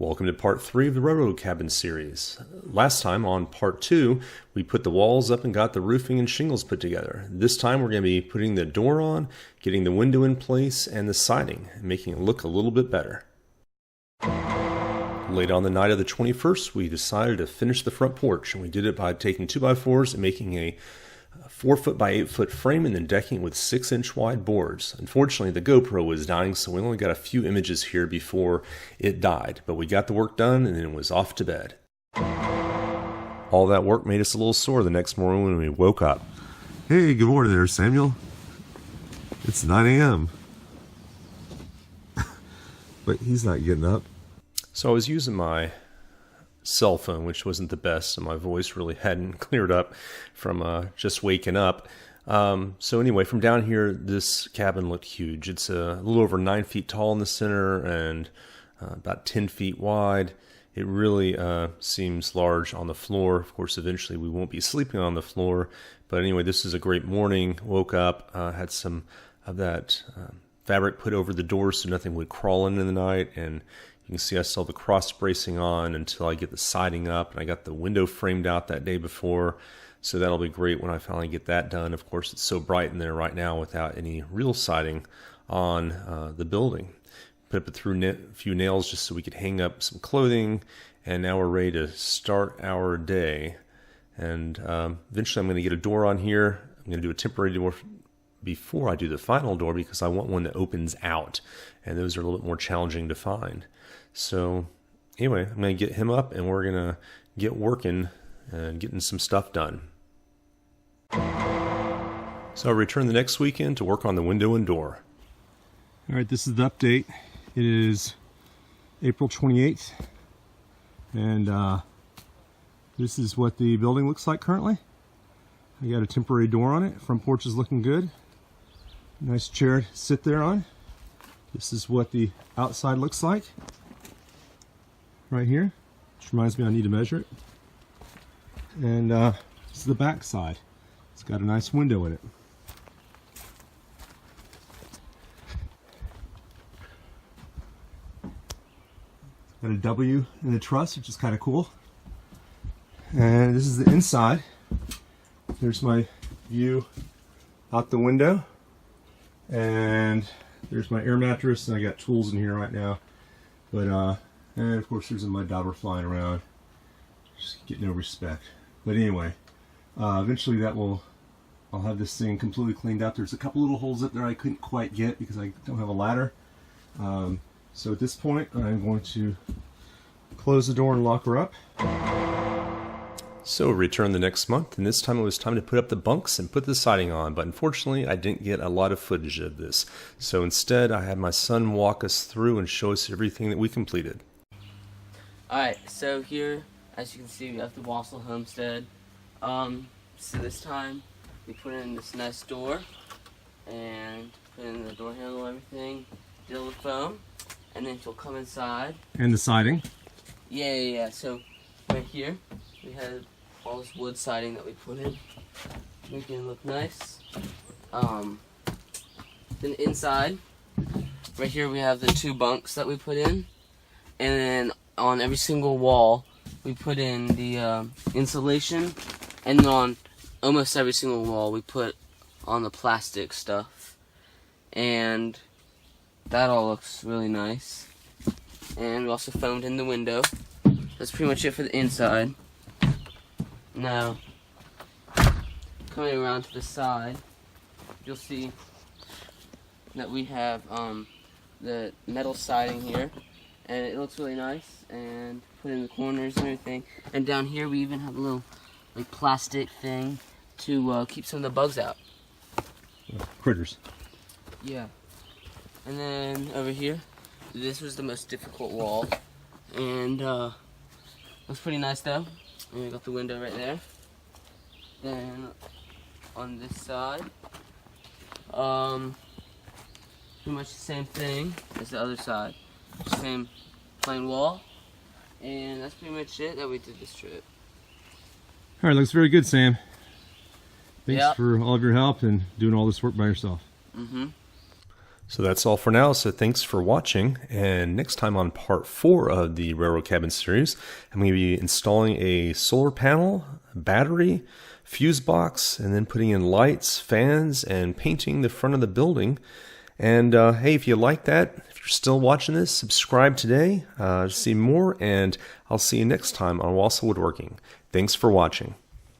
Welcome to part 3 of the Railroad Cabin series. Last time, on part 2, we put the walls up and got the roofing and shingles put together. This time we're going to be putting the door on, getting the window in place, and the siding, and making it look a little bit better. Late on the night of the 21st, we decided to finish the front porch, and we did it by taking 2x4s and making a 4-foot by 8-foot frame and then decking it with 6-inch wide boards. Unfortunately, the GoPro was dying, so we only got a few images here before it died. But we got the work done and then it was off to bed. All that work made us a little sore the next morning when we woke up. Hey, good morning there, Samuel. It's 9 a.m. But he's not getting up. So I was using my cell phone, which wasn't the best, so my voice really hadn't cleared up from just waking up. So anyway, from down here, this cabin looked huge. It's a little over 9 feet tall in the center and about 10 feet wide. It really seems large on the floor. Of course, eventually we won't be sleeping on the floor. But anyway, this is a great morning. Woke up, had some of that fabric put over the doors so nothing would crawl in the night, and you can see I still have the cross bracing on until I get the siding up, and I got the window framed out that day before, so that'll be great when I finally get that done. Of course, it's so bright in there right now without any real siding on the building. Put up through a few nails just so we could hang up some clothing, and now we're ready to start our day. And eventually I'm going to get a door on here. I'm going to do a temporary door before I do the final door because I want one that opens out, and those are a little bit more challenging to find. So anyway, I'm going to get him up and we're going to get working and getting some stuff done. So I'll return the next weekend to work on the window and door. All right, this is the update. It is April 28th, and this is what the building looks like currently. I got a temporary door on it. Front porch is looking good. Nice chair to sit there on. This is what the outside looks like right here, which reminds me I need to measure it. And this is the back side. It's got a nice window in it. Got a W in the truss, which is kind of cool. And this is the inside. There's my view out the window. And there's my air mattress, and I got tools in here right now. But and of course there's a mud dauber flying around. Just get no respect. But anyway, eventually I'll have this thing completely cleaned up. There's a couple little holes up there I couldn't quite get because I don't have a ladder. So at this point I'm going to close the door and lock her up. So return the next month, and this time it was time to put up the bunks and put the siding on, but unfortunately I didn't get a lot of footage of this. So instead I had my son walk us through and show us everything that we completed. Alright, so here, as you can see, we have the Wassel homestead. So this time we put in this nice door and put in the door handle and everything, did a little foam, and then she'll come inside. And the siding. Yeah. So right here we had all this wood siding that we put in, making it look nice. Then inside, right here we have the 2 bunks that we put in, and then on every single wall we put in the insulation, and on almost every single wall we put on the plastic stuff, and that all looks really nice. And we also foamed in the window. That's pretty much it for the inside. Now, coming around to the side, you'll see that we have the metal siding here, and it looks really nice, and put in the corners and everything. And down here we even have a little plastic thing to keep some of the bugs out. Critters. Yeah. And then over here, this was the most difficult wall, and looks pretty nice though. And we got the window right there. Then on this side, pretty much the same thing as the other side. Same plain wall, and that's pretty much it that we did this trip. All right, looks very good, Sam. Thanks Yep. for all of your help and doing all this work by yourself. Mm-hmm. So that's all for now. So thanks for watching. And next time on part 4 of the Railroad Cabin series, I'm going to be installing a solar panel, battery, fuse box, and then putting in lights, fans, and painting the front of the building. And hey, if you like that, if you're still watching this, subscribe today to see more, and I'll see you next time on Wausau Woodworking. Thanks for watching.